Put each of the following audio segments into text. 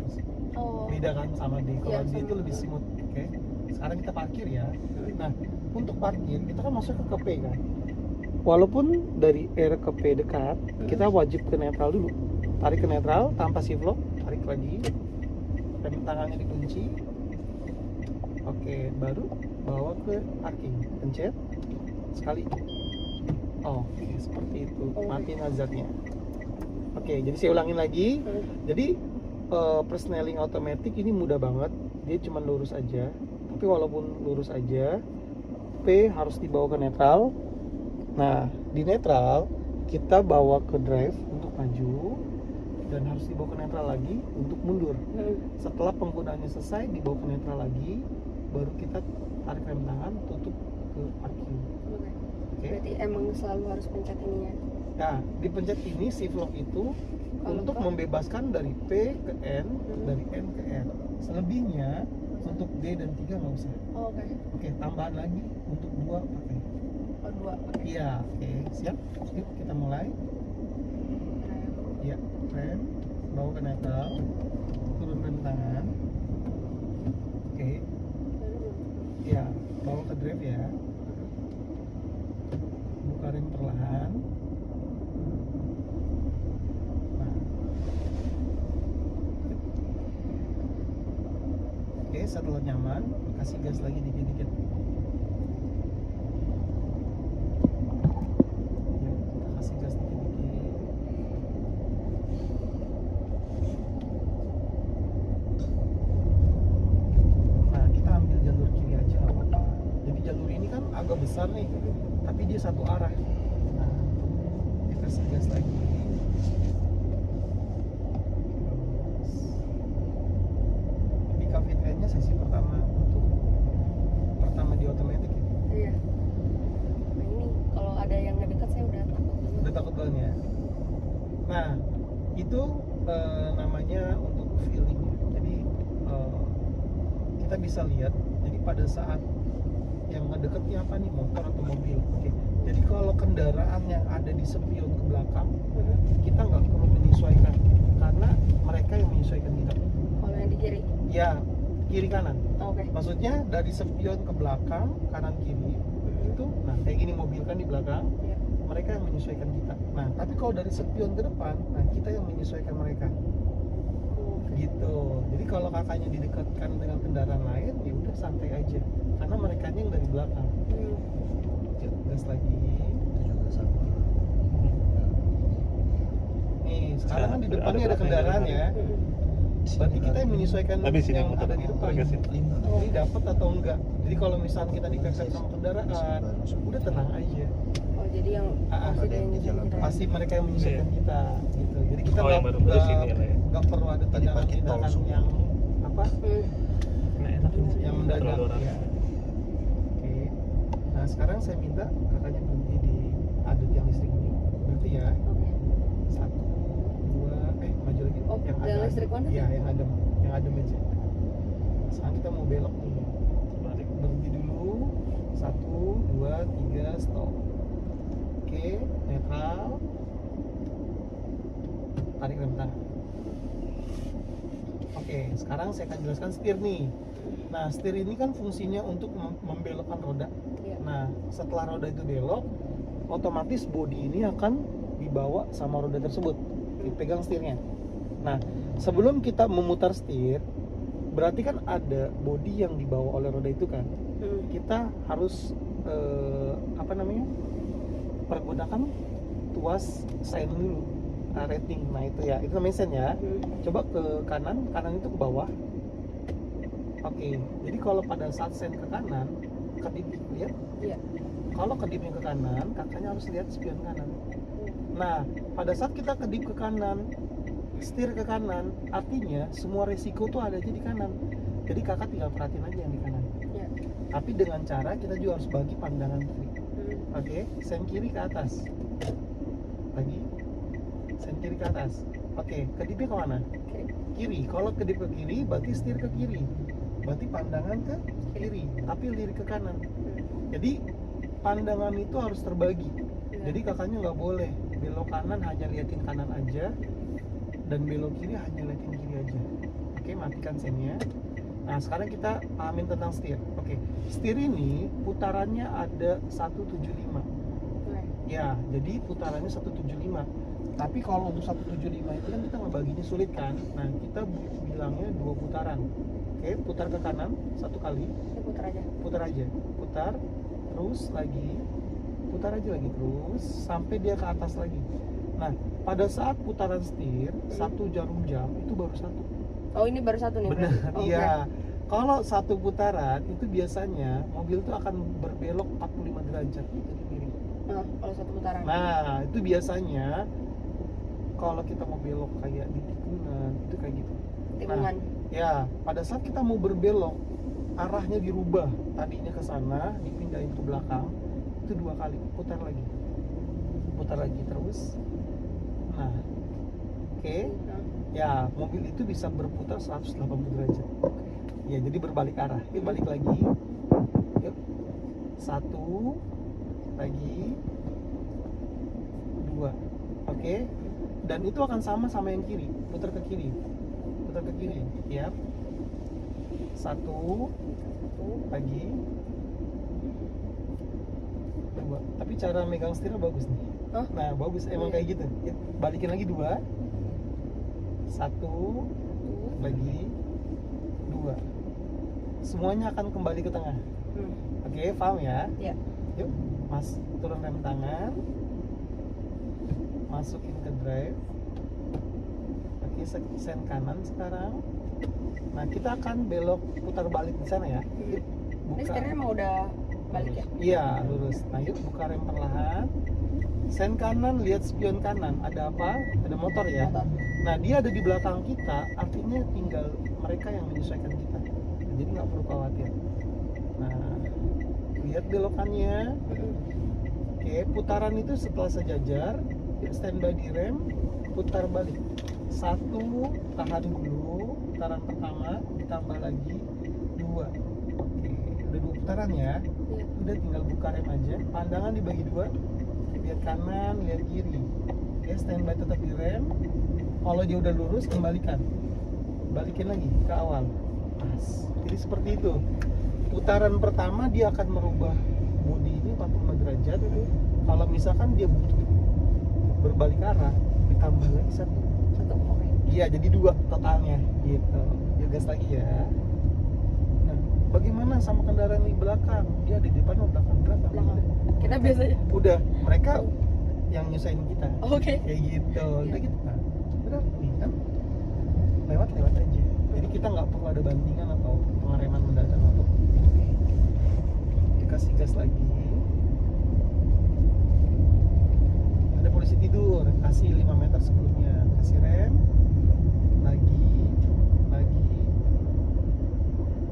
harus. Oh. Beda kan sama D. Kalau Iya, D itu sama. lebih smooth. Oke. Sekarang kita parkir ya. Nah, untuk parkir kita kan masuk ke P kan. Walaupun dari R ke P dekat, kita wajib ke netral dulu. Tarik ke netral tanpa shift lock, tarik lagi. Rem tangannya dikunci. Oke, baru bawa ke parking. Pencet sekali. Oke, seperti itu. Matiin hazardnya. Oke, jadi saya ulangin lagi. Jadi persneling otomatis ini mudah banget. Dia cuma lurus aja. Tapi walaupun lurus aja, P harus dibawa ke netral. Nah, di netral kita bawa ke drive untuk maju dan harus dibawa ke netral lagi untuk mundur. Setelah penggunaannya selesai, dibawa ke netral lagi, baru kita tarik rem tangan, tutup ke parking. Oke. Berarti emang selalu harus pencet ininya. Nah, dipencet ini shift lock itu untuk membebaskan dari P ke N, dari N ke R. Selebihnya untuk D dan 3 nggak usah. Oh, oke. Oke, tambahan lagi untuk 2 pakai. Oh, 2 pakai. Iya, oke, siap. Yuk kita mulai. Iya, rem, bawa ke netral, turun rem tangan. Oke. Iya, bawa ke drive ya. Buka rem perlahan. Nah. Oke, setelah nyaman, kasih gas lagi dikit-dikit. Kasih gas dikit-dikit. Nah, kita ambil jalur kiri aja nggak apa-apa. Jadi jalur ini kan agak besar nih, tapi dia satu arah. Nah, kita kasih gas lagi. Di cafe trainnya sesi pertama di otomatis ya. Iya. Nah, ini kalau ada yang ngedekat saya udah takut. Udah takut banget ya. Nah, itu namanya untuk feeling. Jadi kita bisa lihat. Jadi pada saat yang ngedeketnya apa nih, motor atau mobil. Oke. Jadi kalau kendaraan yang ada di spion ke belakang, kita nggak perlu menyesuaikan karena mereka yang menyesuaikan kita. Kalau yang di kiri. Ya, kiri kanan. Oh, oke. Maksudnya dari spion ke belakang, kanan kiri itu, nah kayak gini mobil kan di belakang, Iya. mereka yang menyesuaikan kita. Nah, tapi kalau dari spion ke depan, nah kita yang menyesuaikan mereka. Oke. Gitu. Jadi kalau kakaknya didekatkan dengan kendaraan lain, ya udah santai aja. Karena mereka yang dari belakang. Gas lagi. Itu juga sama. Nih, sekarang kan di depannya ada kendaraan ya. Berarti kita yang menyesuaikan Habis ini yang muter. ada di depan. Gas itu. Ini dapat atau enggak. Jadi kalau misalnya kita dipepet sama kendaraan, udah tenang aja. Oh, jadi yang pasti ada yang di jalan raya. Pasti mereka yang menyesuaikan kita gitu. Jadi kita Oh, yang baru sini ya, Lea. nggak perlu ada Tadi pakai tol tindakan semua. yang apa Nah, enak ini. yang mendadak Terlalu orang. ya. Oke. Nah, sekarang saya minta kakaknya berhenti di adat yang listrik ini. Berarti ya. Oke. 1, 2, maju lagi. Oh, yang listrik mana? Iya, yang adem aja. Sekarang kita mau belok nih. Balik. Berhenti dulu. 1, 2, 3, stop. Oke, netral. Tarik rem tangan. Oke, sekarang saya akan jelaskan setir nih. Nah, setir ini kan fungsinya untuk membelokkan roda. Iya. Nah, setelah roda itu belok, otomatis bodi ini akan dibawa sama roda tersebut. Pegang setirnya. Nah, sebelum kita memutar setir, berarti kan ada bodi yang dibawa oleh roda itu kan. Kita harus pergunakan tuas sign dulu, rating. Nah itu ya, itu namanya sign ya. Coba ke kanan itu ke bawah. Oke, jadi kalau pada saat sign ke kanan, kedip lihat. Iya. Kalau kedipnya ke kanan, kakaknya harus lihat spion kanan. Nah, pada saat kita kedip ke kanan, setir ke kanan, artinya semua resiko tuh ada aja di kanan. Jadi kakak tinggal perhatiin aja yang di kanan. Iya. Tapi dengan cara kita juga harus bagi pandangan kiri. Oke, sen kiri ke atas. Lagi, sen kiri ke atas. Oke, kedipnya ke mana? Kiri. Kalau kedip ke kiri, berarti setir ke kiri. Berarti pandangan ke kiri, tapi lirik ke kanan. Jadi pandangan itu harus terbagi. Jadi kakaknya nggak boleh belok kanan hanya liatin kanan aja, dan belok kiri hanya liatin kiri aja. Oke, matikan sennya. Nah, sekarang kita pahamin tentang setir. Oke, setir ini putarannya ada 175. Oke. Ya, jadi putarannya 175. Tapi kalau untuk 175 itu kan kita ngebaginya sulit kan. Nah, kita bilangnya 2 putaran. Oke, putar ke kanan 1 kali. Ini putar aja. Putar aja. Putar, terus lagi. Putar aja lagi terus sampai dia ke atas lagi. Nah, pada saat putaran setir, 1 jarum jam itu baru 1. Oh, ini baru 1 nih. Benar, berarti? Oh, iya. Kalau 1 putaran itu biasanya mobil itu akan berbelok 45 derajat jadi miring. Nah, kalau 1 putaran. Nah, itu biasanya kalau kita mau belok kayak di tikungan itu kayak gitu. Tikungan. Ya, pada saat kita mau berbelok arahnya dirubah, tadinya ke sana dipindahin ke belakang, itu 2 kali putar lagi terus. Nah, oke. Nah, Ya, mobil itu bisa berputar 180 derajat. Ya, jadi berbalik arah. Yuk, balik lagi. Yuk. 1 lagi 2. Oke. Dan itu akan sama yang kiri. Putar ke kiri. Ya. 1 lagi 2. Tapi cara megang setirnya bagus nih. Hah? Nah, bagus. Emang Iya. kayak gitu. Ya, balikin lagi 2. 1 lagi 2. Semuanya akan kembali ke tengah. Oke, paham ya? Ya. Yuk, Mas, turun rem tangan. Masukin ke drive. Oke, sen kanan sekarang. Nah, kita akan belok putar balik di sana ya. Yuk, Ini setirnya emang udah balik ya? Iya, lurus. Nah, yuk buka rem perlahan. Sen kanan, lihat spion kanan. Ada apa? Ada motor ya. Motor. Nah, dia ada di belakang kita, artinya tinggal mereka yang menyesuaikan kita. Jadi nggak perlu khawatir. Nah, lihat belokannya. Oke, putaran itu setelah sejajar, ya standby di rem, putar balik. 1, tahan dulu, putaran pertama, ditambah lagi 2. Oke, udah 2 putaran ya. Iya. Udah tinggal buka rem aja, pandangan dibagi 2, lihat kanan, lihat kiri. Ya, standby tetap di rem. Kalau dia udah lurus, kembalikan, balikin lagi ke awal. Pas. Jadi seperti itu. Putaran pertama dia akan merubah bodi ini 45 derajat. Kalau misalkan dia berbalik arah, ditambah lagi 1. 1, oke. Iya, jadi 2 totalnya gitu. Ya, gas lagi ya. Nah, bagaimana sama kendaraan di belakang? Dia ada di depan atau belakang? Belakang. Kita biasanya. Udah, mereka yang nyusahin kita. Oke. Kayak gitu. Iya. Udah gitu. Nah, udah nih kan. Lewat aja. Jadi kita nggak perlu ada bantingan atau pengereman mendadak atau dikasih gas lagi. Ada polisi tidur, kasih 5 meter sebelumnya, kasih rem, lagi,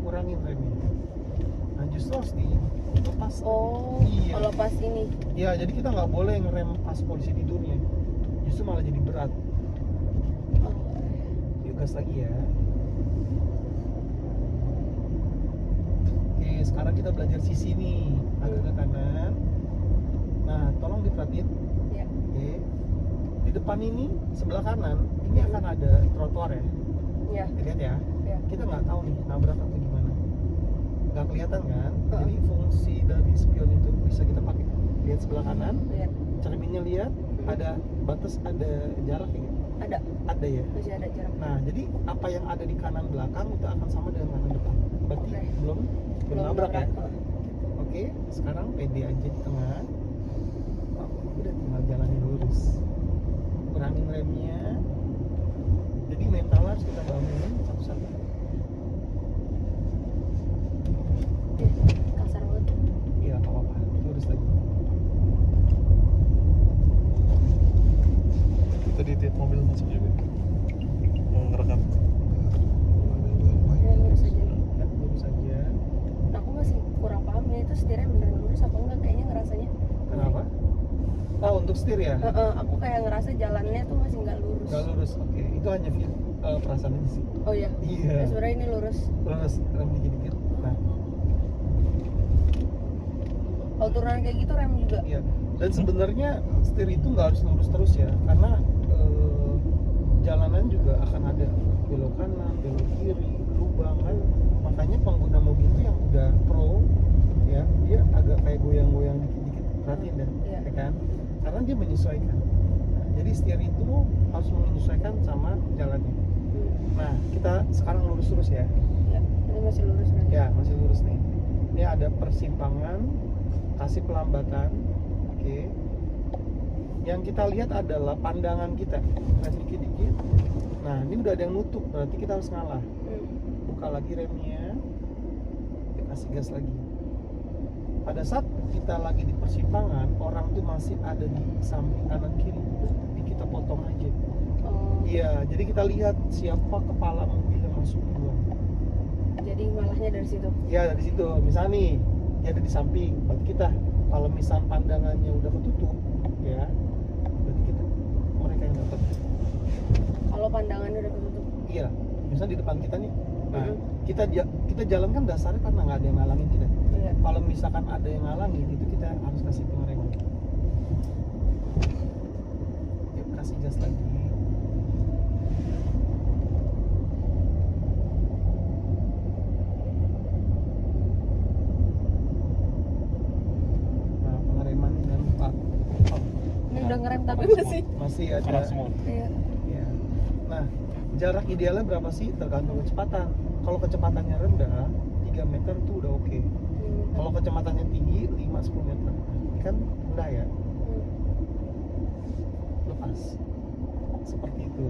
kurangin remnya. Nah, justru harus dilepas. Oh, Iya. kalau pas ini. Ya, jadi kita nggak boleh ngerem pas polisi tidurnya, justru malah jadi berat. Oh. Yuk, gas lagi ya. Oke, sekarang kita belajar sisi nih, agak ke kanan. Nah, tolong diperhatiin. Ya. Oke, di depan ini sebelah kanan ini akan ada trotoar ya. Ya. Lihat ya. Ya. Kita nggak tahu nih nabrak atau gimana. Nggak kelihatan kan? Heeh. Jadi fungsi dari spion itu bisa kita pakai. Lihat sebelah kanan, Lihat. cerminnya lihat, ada batas, ada jarak ya. Ada. Ada ya. Masih ada jarak. Nah, jadi apa yang ada di kanan belakang itu akan sama dengan kanan depan. Berarti Oke. belum nabrak ya. nabrak. Oke, sekarang pede aja di tengah. Oh, udah tinggal jalanin lurus. Kurangin remnya. Jadi mental harus kita bangunin satu-satu. Kasar banget. Iya, nggak apa-apa. Lurus lagi. Tadi tiap mobil masuk juga. Mau ngerekam. Ya, lurus aja. Ya, lurus aja. Nah, aku masih kurang paham ya, itu setirnya beneran lurus apa enggak kayaknya ngerasanya. Kenapa? Oh, untuk setir ya? Aku kayak ngerasa jalannya tuh masih nggak lurus. Nggak lurus. Oke, itu hanya perasaan aja sih. Oh iya. Iya. Ya, sebenarnya ini lurus. Lurus, rem dikit-dikit. Nah, Kalau turunan kayak gitu rem juga. iya. Dan sebenarnya setir itu nggak harus lurus terus ya, karena jalanan juga akan ada belokan kanan, belok kiri, lubang kan. Makanya pengguna mobil itu yang udah pro ya, dia agak kayak goyang-goyang dikit-dikit, perhatiin deh, Iya. ya kan? Karena dia menyesuaikan. Nah, jadi setir itu harus menyesuaikan sama jalannya. Nah, kita sekarang lurus terus ya. Ya, ini masih lurus berarti. Ya, masih lurus nih. Ini ada persimpangan, kasih pelambatan. Oke. Yang kita lihat adalah pandangan kita. Rem dikit-dikit. Nah, ini udah ada yang nutup, berarti kita harus ngalah. Buka lagi remnya. Kita kasih gas lagi. Pada saat kita lagi di persimpangan, orang tuh masih ada di samping kanan kiri. Tapi kita potong aja. Oh, Iya, jadi kita lihat siapa kepala mobil yang masuk duluan. jadi malahnya dari situ. Ya dari situ, misalnya nih dia ada di samping, berarti kita kalau misal pandangannya udah ketutup, ya berarti kita mereka yang dapat. Kalau pandangannya udah ketutup. Iya, misalnya di depan kita nih, nah Mhm. kita jalan kan dasarnya karena nggak ada yang ngalangin kita. Iya. Kalau misalkan ada yang ngalangin, itu kita harus kasih pengereman. Yuk kasih gas lagi. Nah pengereman dan lupa. Ini udah ngerem tapi masih. Masih ada. Panas semua. Iya. Ya. Nah, jarak idealnya berapa sih? Tergantung kecepatan. Kalau kecepatannya rendah, 3 meter tuh udah oke. Kalau kecepatannya tinggi, 5-10 meter. Ini kan rendah ya, lepas. Seperti itu.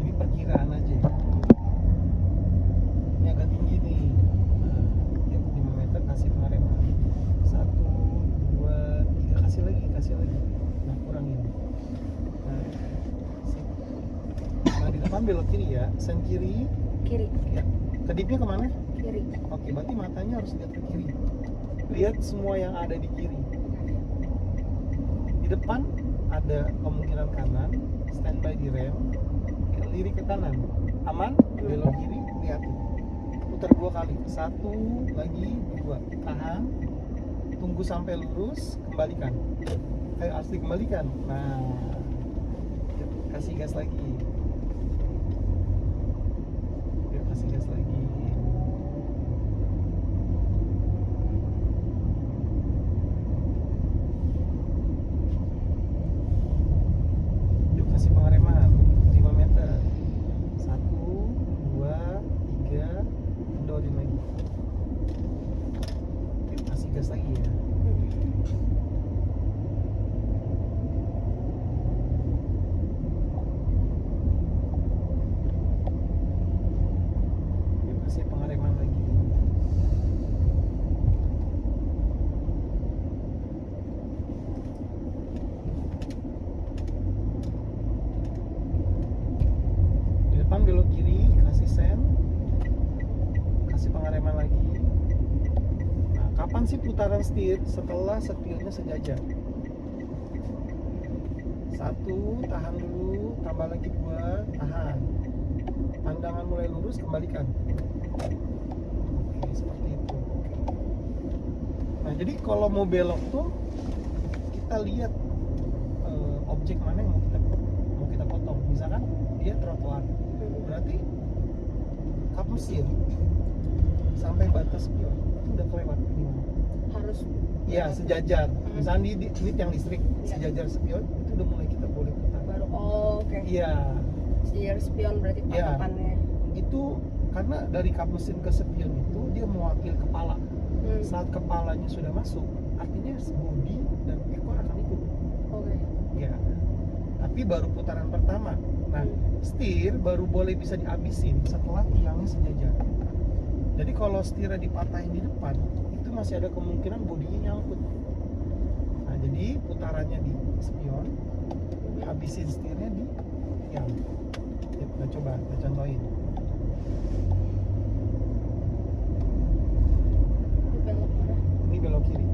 Ini perkiraan aja ya. Ini agak tinggi nih. Nah, yuk 5 meter kasih pengereman. 1, 2, 3, kasih lagi. Nah, kurangin. Nah, sip. Nah, di depan belok kiri ya. Sen kiri, Kiri. ya. Kedipnya kemana? Kiri. Oke, berarti matanya harus lihat ke kiri. Lihat semua yang ada di kiri. Di depan ada kemungkinan kanan, standby di rem, lirik ke kanan. Aman? Belok kiri, lihat. Putar 2 kali. 1, lagi 2. Tahan. Tunggu sampai lurus, kembalikan. Harus dikembalikan. Nah, kasih gas lagi. Yuk, kasih gas lagi. Yuk, kasih pengereman 5 meter. 1, 2, 3, kendorin lagi. Yuk, kasih gas lagi ya. Yuk, kasih pengereman lagi. Di depan belok kiri, kasih sen, kasih pengereman lagi. Nah, kapan sih putaran setir? Setelah setirnya sejajar. 1, tahan dulu, tambah lagi 2, tahan. Pandangan mulai lurus, kembalikan. Oke, seperti itu. Nah, jadi kalau mau belok tuh kita lihat objek mana yang mau kita potong. Misalkan dia trotoar, berarti kap mesin sampai batas spion itu udah kelewat minimal. Harus. Iya, sejajar. Misalnya di yang listrik sejajar spion itu udah mulai kita boleh putar. Baru. Oh, oke. Iya, Sejajar spion berarti Iya. patokannya. itu karena dari kap mesin ke spion itu dia mewakili kepala. Saat kepalanya sudah masuk, artinya bodi dan ekor akan ikut. Oke. Ya. Tapi baru putaran pertama. Nah, setir baru boleh bisa dihabisin setelah tiangnya sejajar. Jadi kalau setirnya dipatahin di depan, itu masih ada kemungkinan bodinya nyangkut. Nah, jadi putarannya di spion, habisin setirnya di tiang. Ya, kita coba, kita contohin. Ini belok mana? Ini belok kiri.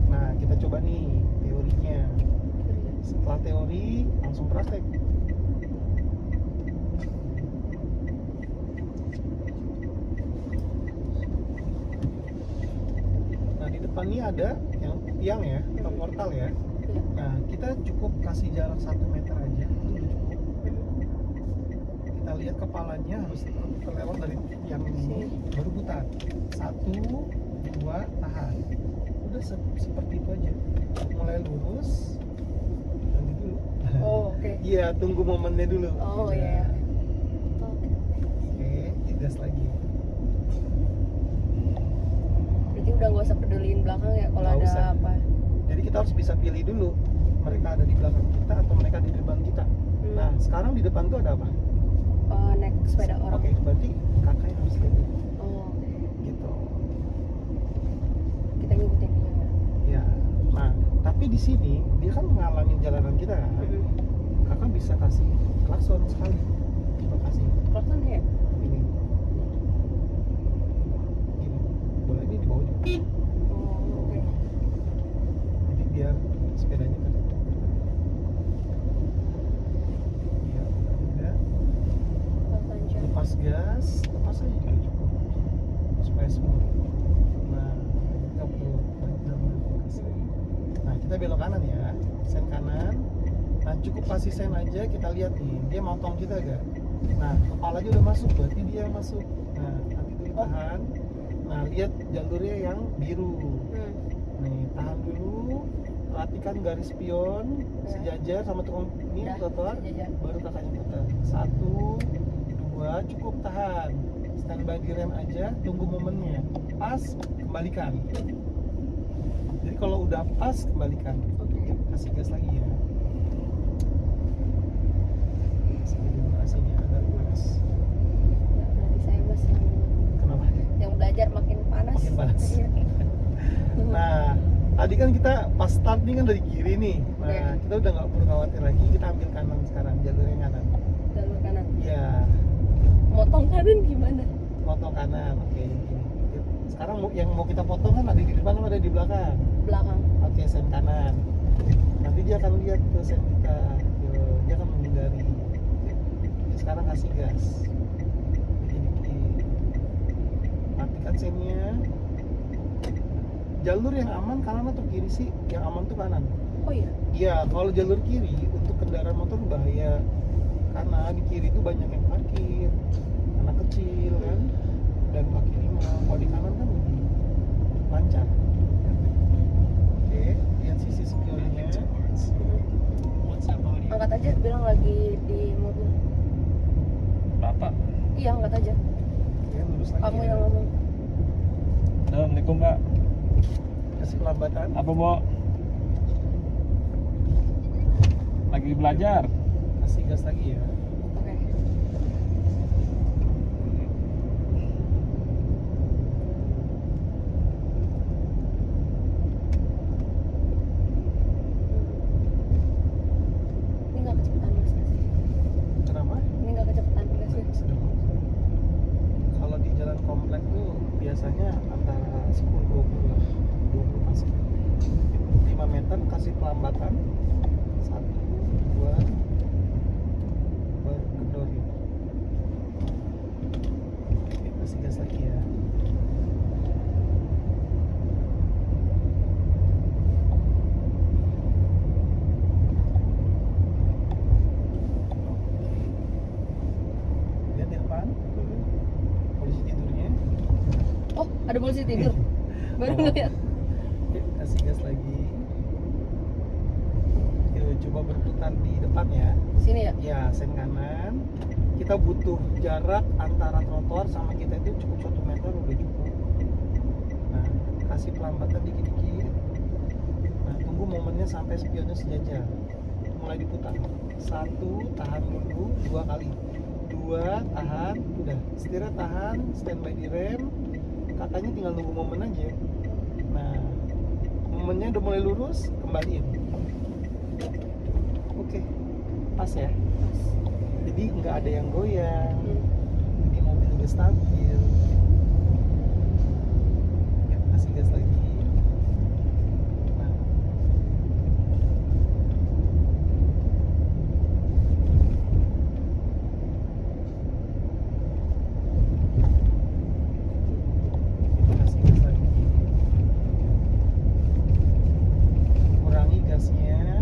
Nah, kita coba nih teorinya. Kiri. Setelah teori, langsung praktek. Nah, di depan ini ada yang tiang ya, atau portal ya. Iya. Nah, kita cukup kasih jarak 1 meter aja, itu udah cukup. Kita lihat kepalanya harus terlewat dari yang ini, baru putar. 1, 2, tahan. Udah seperti itu aja. Mulai lurus, nanti dulu. Oh, oke. Iya, tunggu momennya dulu. Oh, Udah. iya. Oke, digas lagi. Berarti udah nggak usah peduliin belakang ya kalau Nggak ada usah. apa. Jadi kita harus bisa pilih dulu, mereka ada di belakang kita atau mereka di depan kita. Nah, sekarang di depan tuh ada apa? Naik sepeda orang. Oke, berarti kakak yang harus lihat dulu. Oh, oke. Gitu. Kita ngikutin dia ya. Ya. Nah, tapi di sini dia kan menghalangi jalanan kita kan. Kakak bisa kasih klakson sekali. Coba kasih Klakson ya? ini. Ini. Boleh ini di bawah juga. Oh, oke. Jadi biar sepedanya kan. Iya, udah. Klakson jam. Lepas gas, lepas aja juga cukup supaya smooth. Nah, nggak perlu nah kita belok kanan ya, sen kanan. Nah cukup kasih sen aja, kita lihat nih dia motong kita gak. Nah kepalanya udah masuk, berarti dia yang masuk. Nah nanti dulu tahan. Nah lihat jalurnya yang biru. Nih tahan dulu, perhatikan garis spion sejajar sama tukang ini Udah, trotoar. sejajar. Baru kakaknya putar. 1, 2, cukup tahan. Standby di rem aja, tunggu momennya. Pas, kembalikan. Jadi kalau udah pas, kembalikan. Oke. Kasih gas lagi ya. Durasinya agak panas. Ya, nanti saya mas Kenapa? yang belajar makin panas. Makin panas. Iya. Nah, tadi kan kita pas start nih kan dari kiri nih. Nah, Oke. kita udah nggak perlu khawatir lagi. Kita ambil kanan sekarang, jalurnya kanan. Jalur kanan. Iya, Motong kanan gimana? potong kanan. Oke, gini. Sekarang yang mau kita potong kan ada di depan atau ada di belakang? Belakang. Oke, sen kanan. Nanti dia akan lihat ke sen kita. Tuh, dia akan menghindari. Sekarang kasih gas. Dikit-dikit. Matikan sennya. Jalur yang aman kanan atau kiri sih? Yang aman tuh kanan. Oh iya. Iya, kalau jalur kiri untuk kendaraan motor bahaya. Karena di kiri itu banyak yang parkir, anak kecil kan, dan kaki lima. Kalau di kanan kan lebih lancar. Oke, lihat sisi spionnya. Angkat aja, bilang lagi di mobil. Bapak. Iya, angkat aja. Oke, lurus lagi. Kamu ya. yang ngomong. Assalamualaikum Kak. Kasih pelambatan. Apa Bo? Lagi belajar. Kasih gas lagi ya. Oke. Ini nggak kecepatan mas nggak sih? Kenapa? Ini nggak kecepatan nggak sih? Sedang. Kalau di jalan komplek tuh biasanya antara 10-20 lah, 20 pas. 5 meter kasih pelambatan. 1, 2, baru kendorin. Oke, kasih gas lagi ya. Lihat di depan, polisi tidurnya. Oh, ada polisi tidur. Baru ngeliat. Oke, kasih gas lagi. Yuk, coba berputar di depan ya. Sini ya. Ya, sen kanan. Kita butuh jarak antara trotoar sama kita itu cukup 1 meter udah cukup. Nah, kasih pelambatan dikit-dikit. Nah, tunggu momennya sampai spionnya sejajar. Mulai diputar. 1, tahan dulu 2 kali. 2, tahan, udah. Setirnya tahan, standby di rem. Katanya tinggal nunggu momen aja. Nah, momennya udah mulai lurus, kembaliin. Oke, pas ya. Jadi nggak ada yang goyang. Jadi mobil udah stabil. Ya, kasih gas lagi. Nah. Kasih gas lagi. Kurangi gasnya.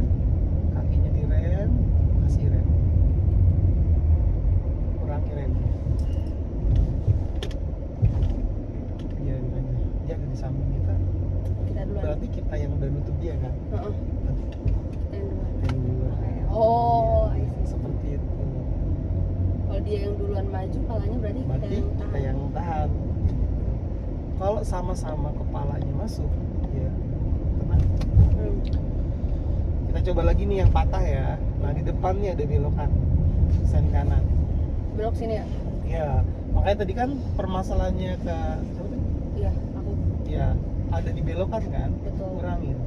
berarti kita yang tahan. Kalau sama-sama kepalanya masuk, ya tenang. Kita coba lagi nih yang patah ya. Nah di depannya ada belokan, sen kanan. Belok sini ya? Ya, makanya tadi kan permasalahannya ke siapa tadi? Iya, aku. Ya, ada di belokan kan? Betul. Kurangin.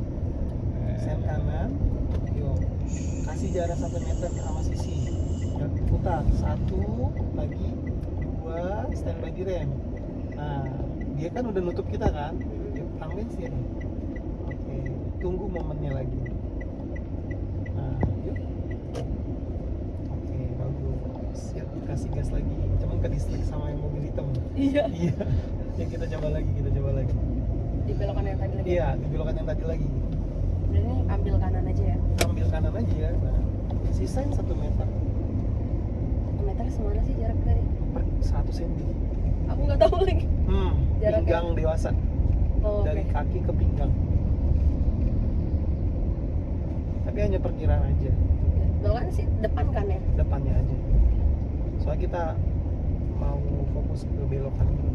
Sen kanan, yuk. Kasih jarak 1 meter sama sisi. Ya, putar. 1 lagi, 2, standby di rem. Nah, dia kan udah nutup kita kan? Yuk, tambahin sini. Oke, tunggu momennya lagi. Nah, yuk. Oke, bagus. Siap, kasih gas lagi. Cuman ke distract sama yang mobil hitam. Iya. Iya. Ya kita coba lagi. Di belokan yang tadi lagi. Iya, di belokan yang tadi lagi. Udah ini ambil kanan aja ya. Ambil kanan aja ya. Nah, sisain 1 meter. 1 meter semana sih jarak dari? Per 1 cm. Aku nggak tahu lagi. Jaraknya? Pinggang dewasa. Oh, Dari oke. kaki ke pinggang. Tapi hanya perkiraan aja. Belokan sih depan kan ya? Depannya aja. Soalnya kita mau fokus ke belokan dulu.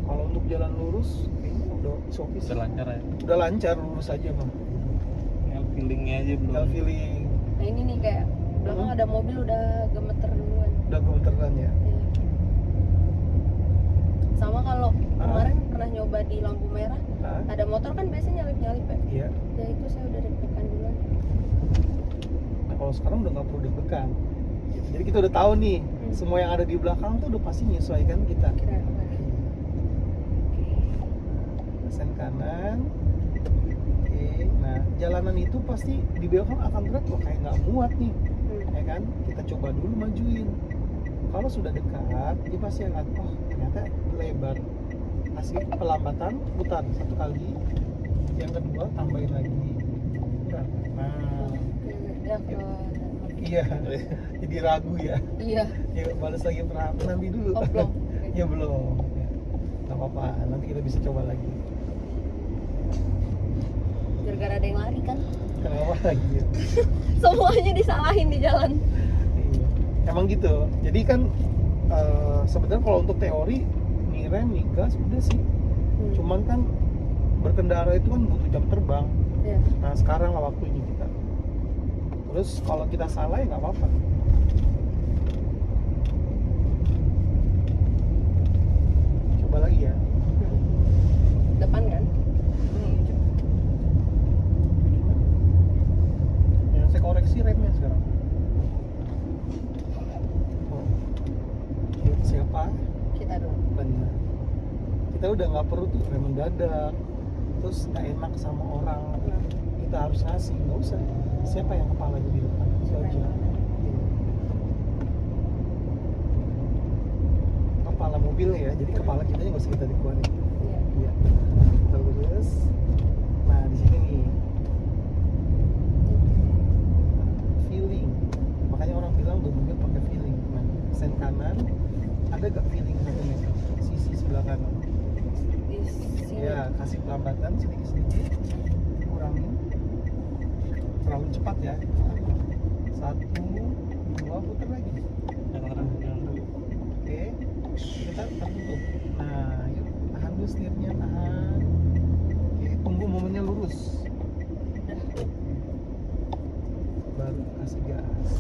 Kalau untuk jalan lurus, kayaknya udah sopis. Udah lancar ya. Udah lancar, lurus aja bang. Tinggal feelingnya aja belum. Tinggal feeling. Nah ini nih kayak belakang ada mobil udah gemeter duluan. Udah gemeteran ya. Iya. Sama kalau kemarin pernah nyoba di lampu merah, Hah? ada motor kan biasanya nyalip-nyalip ya. Iya. Ya itu saya udah deg-degan duluan. Nah kalau sekarang udah nggak perlu deg-degan. Jadi kita udah tahu nih, semua yang ada di belakang tuh udah pasti menyesuaikan kita. Kira apa? Sen kanan. Oke. Nah jalanan itu pasti di belakang akan berat loh, kayak nggak muat nih, ya kan? Kita coba dulu majuin. Kalau sudah dekat, dia pasti akan, oh ternyata lebar. Kasih pelambatan, putar 1 kali. Yang kedua tambahin lagi. Putar. Nah, Ya kalau iya. Jadi ragu ya. iya. Ya balas lagi nanti dulu. Oh belum. Ya belum. Ya. Gak apa-apa, nanti kita bisa coba lagi. Gara-gara ada yang lari kan, Kenapa lagi ya? semuanya disalahin di jalan. Iya. Emang gitu. Jadi kan sebenarnya kalau untuk teori nih rem, nih gas udah sih. Cuman kan berkendara itu kan butuh jam terbang. Ya. Nah sekarang lah waktunya kita. Terus kalau kita salah ya nggak apa-apa. Coba lagi ya. Depan kan? Ya, saya koreksi remnya sekarang. Oh. Siapa? Kita dulu. Benar. Kita udah nggak perlu tuh rem mendadak. Terus nggak enak sama orang. Kita harus ngasih, nggak usah. Siapa yang kepalanya di depan? Itu aja. Iya. Kepala mobil ya, jadi kepala kita nggak usah kita dikeluarin. Iya. Iya. Terus, nah di sini nih feeling. Makanya orang bilang mobil pakai feeling. Nah, sen kanan ada gak feeling 1 meter? Sisi sebelah kanan. Di sini. Ya, kasih pelambatan sedikit-sedikit, kurangin. Terlalu cepat ya. 1, 2, putar lagi. Jangan dulu. Oke, kita tertutup. Nah, yuk tahan dulu setirnya, tahan. Oke, tunggu momennya lurus. Baru kasih gas.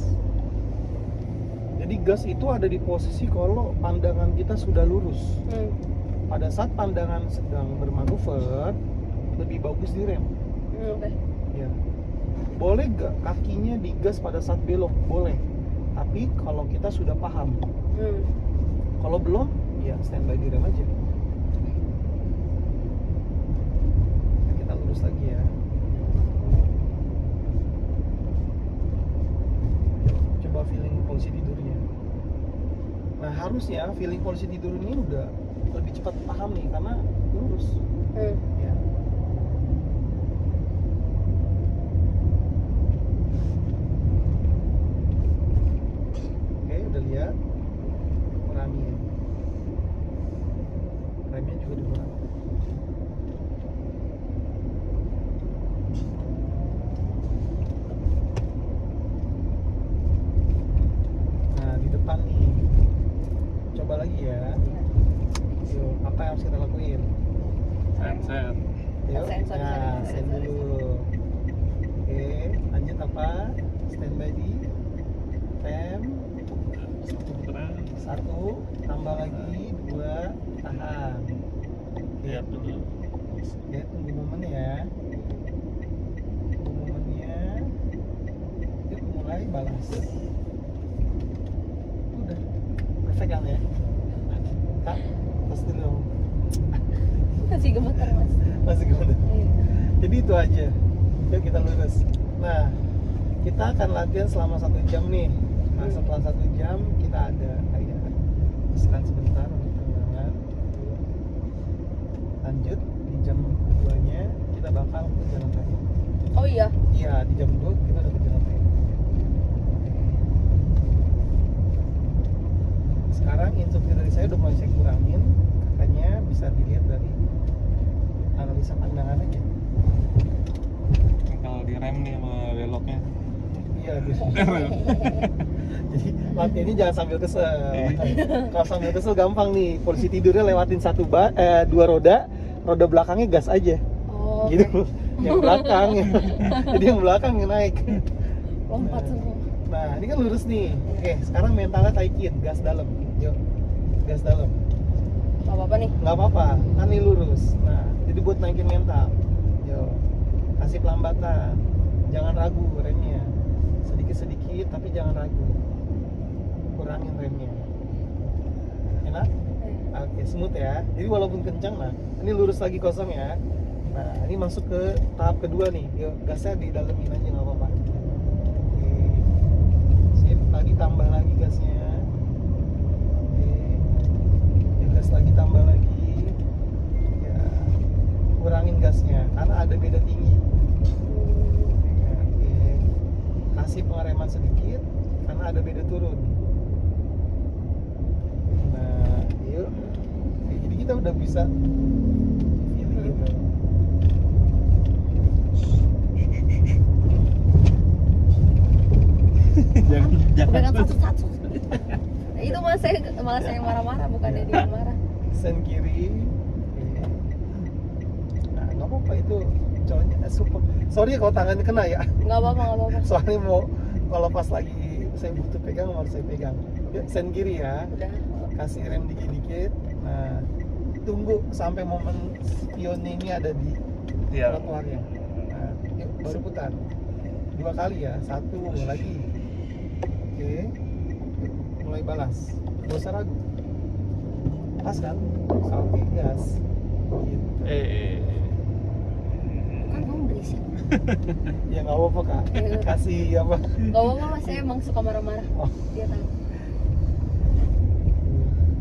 Jadi gas itu ada di posisi kalau pandangan kita sudah lurus. Pada saat pandangan sedang bermanuver, lebih bagus direm. Oke. Ya. Boleh gak kakinya digas pada saat belok? Boleh. Tapi kalau kita sudah paham. Kalau belum, ya standby di rem aja. Ya, kita lurus lagi ya. Coba feeling polisi tidurnya. Nah harusnya feeling polisi tidur ini udah lebih cepat paham nih karena lurus. Ya. Oke, udah lihat. Kurangin. Remnya juga dikurangi. Nah, di depan nih. Coba Set. Yuk, Sensor, nah, sensor, stand sensor. dulu. Oke, lanjut apa? Standby di rem. 1 putaran. 1, tambah lagi 2, tahan. Iya betul. Ya, tunggu momen ya. Tunggu momennya. Yuk, mulai balas. Udah, perfect kan ya? Kak, tos dulu dong. Masih gemeter mas. Masih gimana? Iya. Jadi itu aja. Yuk kita lurus. Nah, kita akan latihan selama 1 jam nih. Nah, setelah 1 jam kita ada kayak istirahat sebentar untuk peregangan. Lanjut di jam 2-nya kita bakal ke jalan raya. Oh iya. Iya, di jam 2 kita udah ke jalan raya. Sekarang instruksi dari saya udah mulai saya kurangin. Kakaknya bisa dilihat dari analisa pandangan aja. Kalau di rem nih sama beloknya. Iya, jadi latihannya jangan sambil kesel. Kalau sambil kesel gampang nih. Posisi tidurnya lewatin 2 roda, roda belakangnya gas aja. Oh, Gitu. Yang belakang ya. Jadi yang belakang yang naik. lompat semua. Nah, ini kan lurus nih. Oke, sekarang mentalnya taikin, gas dalam. Yuk. Gas dalam. Gak apa-apa nih. Nggak apa-apa, kan ini lurus. Nah, jadi buat naikin mental. Yuk. Kasih pelambatan. Jangan ragu remnya. Sedikit-sedikit tapi jangan ragu. Kurangin remnya. Enak? Oke, smooth ya. Jadi walaupun kencang, nah, ini lurus lagi kosong ya. Nah, ini masuk ke tahap kedua nih. Yuk, gasnya didalemin aja nggak apa-apa. Oke. Sip, lagi tambah lagi gasnya. Oke. Ya, gas lagi tambah lagi. Ya, kurangin gasnya karena ada beda tinggi. Ya, oke. Kasih pengereman sedikit karena ada beda turun. Nah, yuk. Oke, jadi kita udah bisa feeling gitu. Jangan Pegangan satu-satu. Nah, itu malah saya yang marah-marah, bukannya dia yang marah. Sen kiri. Oke. Nah, nggak apa-apa itu cowoknya super. Sorry kalau tangannya kena ya. Nggak apa-apa, nggak apa-apa. Soalnya mau kalau pas lagi saya butuh pegang harus saya pegang. Yuk, sen kiri ya. Udah. Kasih rem dikit-dikit. Nah, tunggu sampai momen spionnya ini ada di Iya. trotoarnya. Nah, yuk baru putar. 2 kali ya. 1 lagi. Oke. Yuk, mulai balas. Gak usah ragu. Pas kan? Oke, gas. Gitu. Kan kamu berisik. Ya nggak apa-apa kak. Kasih apa? Nggak apa-apa mas, saya emang suka marah-marah. Oh. Dia tahu.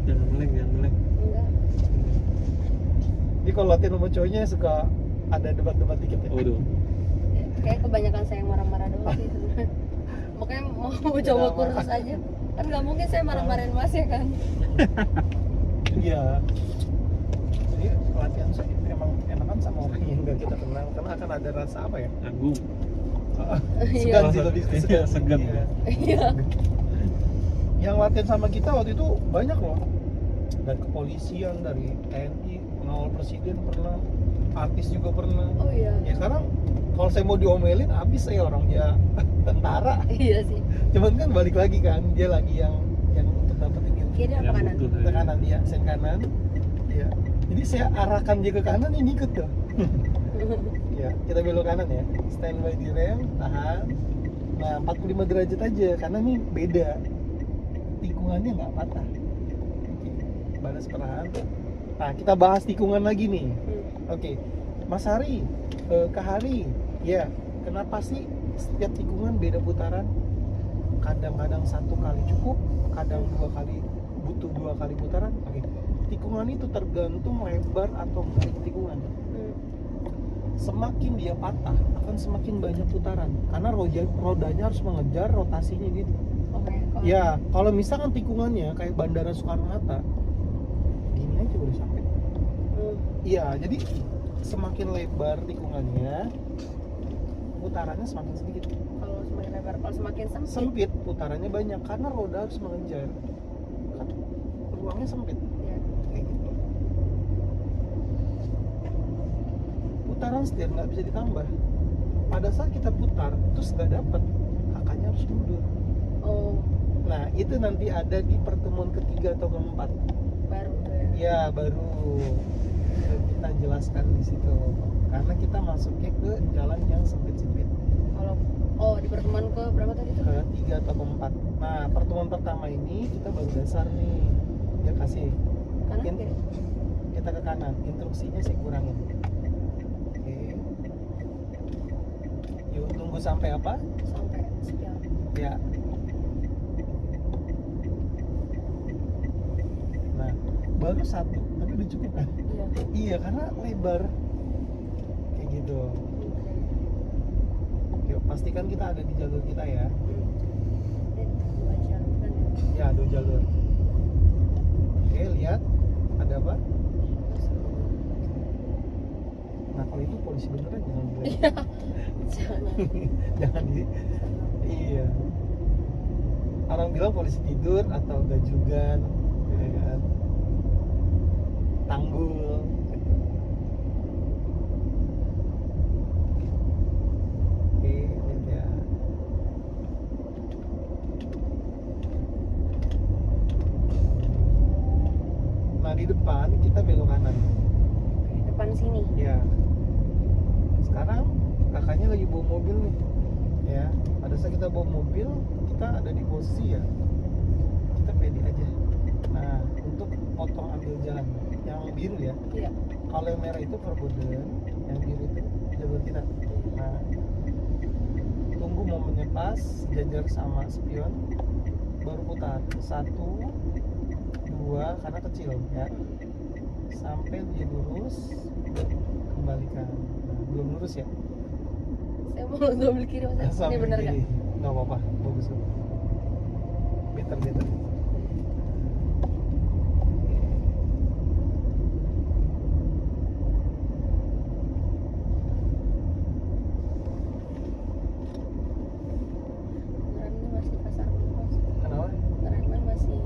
Jangan meleng, jangan meleng. Enggak. Jadi kalau latihan sama cowoknya suka ada debat-debat dikit ya. Waduh. Kayak kebanyakan saya yang marah-marah doang sih sebenarnya. Makanya mau coba kursus aja. Kan nggak mungkin saya marah-marahin mas ya kan. Iya. Jadi latihan saya emang enakan sama orang yang nggak kita kenal karena akan ada rasa apa ya? Agung. Segan sih Iya, lebih iya, segan. Iya. Iya. Yang latihan sama kita waktu itu banyak loh. Dari kepolisian, dari TNI, pengawal presiden pernah, artis juga pernah. Oh iya. Ya sekarang kalau saya mau diomelin habis saya orang dia tentara. Iya sih. Cuman kan balik lagi kan dia lagi yang untuk dapetin ilmu. Kiri apa Yang kanan? butuh Ke kanan dia, sen kanan. Iya. Jadi saya arahkan dia ke kanan ini ikut tuh. Ya, kita belok kanan ya. Standby di rem, tahan. Nah, 45 derajat aja karena ini beda. Tikungannya nggak patah. Oke. Balas perlahan. Nah, kita bahas tikungan lagi nih. Oke. Mas Hari, Kak Hari, ya, kenapa sih setiap tikungan beda putaran? Kadang-kadang 1 kali cukup, kadang 2 kali butuh 2 kali putaran. Oke. Tikungan itu tergantung lebar atau enggak tikungan. Semakin dia patah akan semakin banyak putaran karena rodanya harus mengejar rotasinya gitu. Oke. Ya, kalau misalkan tikungannya kayak Bandara Soekarno-Hatta, gini aja udah sampai. Iya, jadi semakin lebar tikungannya, putarannya semakin sedikit. Kalau semakin lebar, kalau semakin sempit. Sempit, putarannya banyak karena roda harus mengejar. Kan ruangnya sempit. Ya. Kayak gitu. putaran setir nggak bisa ditambah. Pada saat kita putar terus nggak dapet, kakaknya harus mundur. Oh, Nah itu nanti ada di pertemuan ketiga atau keempat. baru tuh ya. Ya baru kita jelaskan di situ. Karena kita masuknya ke jalan yang sempit-sempit. Kalau di pertemuan ke berapa tadi tuh? Ketiga atau keempat. Nah pertemuan pertama ini kita baru dasar nih. Dia kasih Kanan In- kiri? kita ke kanan. Instruksinya saya kurangin. Oke. Yuk tunggu sampai apa? Sampai sekian. Ya. Nah, baru satu, tapi udah cukup kan? Iya. Iya, karena lebar. Kayak gitu. Yuk, pastikan kita ada di jalur kita ya. Ini dua jalan kan ya. Ya, 2 jalur. Oke, lihat. Ada apa? Nah, kalau itu polisi beneran jangan boleh. Iya. Jangan. Jangan di. Iya. Orang bilang polisi tidur atau gajugan, ya kan? Tanggul. Gitu. Oke, lihat ya. Nah di depan kita belok kanan. Di depan sini. Ya. Sekarang kakaknya lagi bawa mobil nih. Ya. Pada saat kita bawa mobil, kita ada di posisi ya. Kita pede aja. Nah, untuk potong ambil jalan yang biru ya. Iya. Kalau yang merah itu forbidden, yang biru itu jalur kita. Nah, tunggu momennya pas, sejajar sama spion, baru putar. 1, 2, karena kecil ya. Sampai dia lurus, kembalikan. Nah, belum lurus ya? Saya mau ambil kiri Mas. Ini Sampai benar nggak? kiri. Nggak apa-apa, bagus kok. Better. Remnya masih kasar Mas. Kenapa? Remnya masih.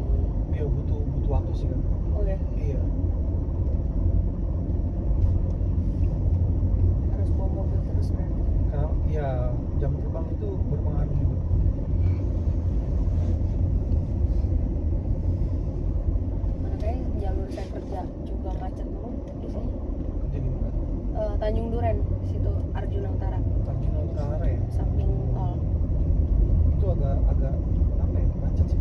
Dia butuh waktu sih kan. Oh ya. Iya. Harus bawa mobil terus berarti. Karena ya jam terbang itu berpengaruh juga. Mana kayak jalur saya kerja juga macet banget biasanya. Jadi Tanjung Duren situ Arjuna Utara Tanjung Utara ya. samping tol. Itu agak apa ya, macet sih,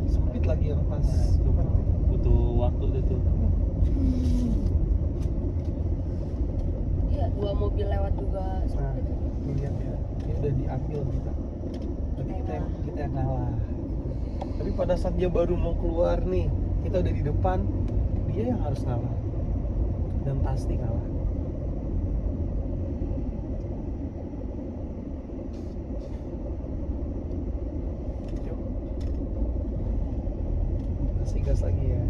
sempit lagi yang pas Itu apa namanya? butuh waktu itu. Iya, 2 mobil lewat juga Nah, sempit. lihat ya, ini udah diambil kita, tapi kita yang ngalah. Tapi pada saat dia baru mau keluar nih, kita udah di depan, dia yang harus ngalah dan pasti kalah. Yuk. Kasih gas lagi ya.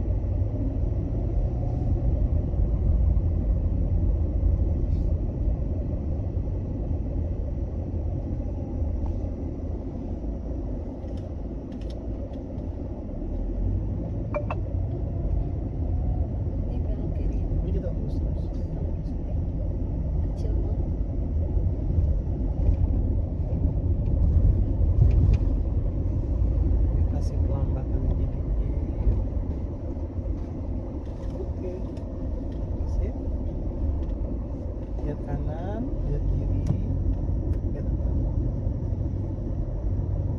Ini belok kiri. Ini kita terus. Kecil banget. Kasih pelambatan dikit. Oke. Sip. Lihat kanan, lihat kiri, lihat depan.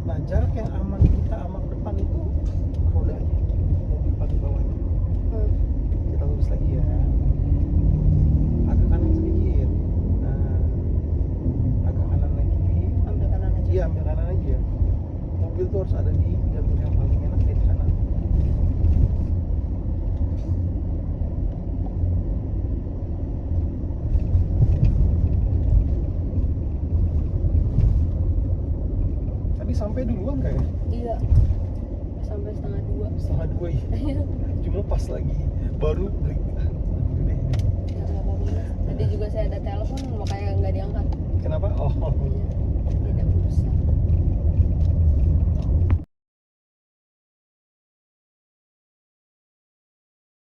Nah, jarak yang aman kita sama ke depan itu rodanya, mobil paling bawahnya. Kita lurus lagi ya. Agak kanan sedikit. Nah, agak kanan lagi. Ambil kanan aja. Iya, ambil kanan aja. Mobil tuh harus ada di jalur yang paling enak di kanan. Tadi sampai duluan kayak Iya. Sampai setengah 2. setengah 2 ya. Iya. Cuma pas lagi baru break. Dulu deh. Ya, nggak apa-apa, Mas. Tadi juga saya ada telepon makanya nggak diangkat. Kenapa? Oh, Iya. Tidak berusaha.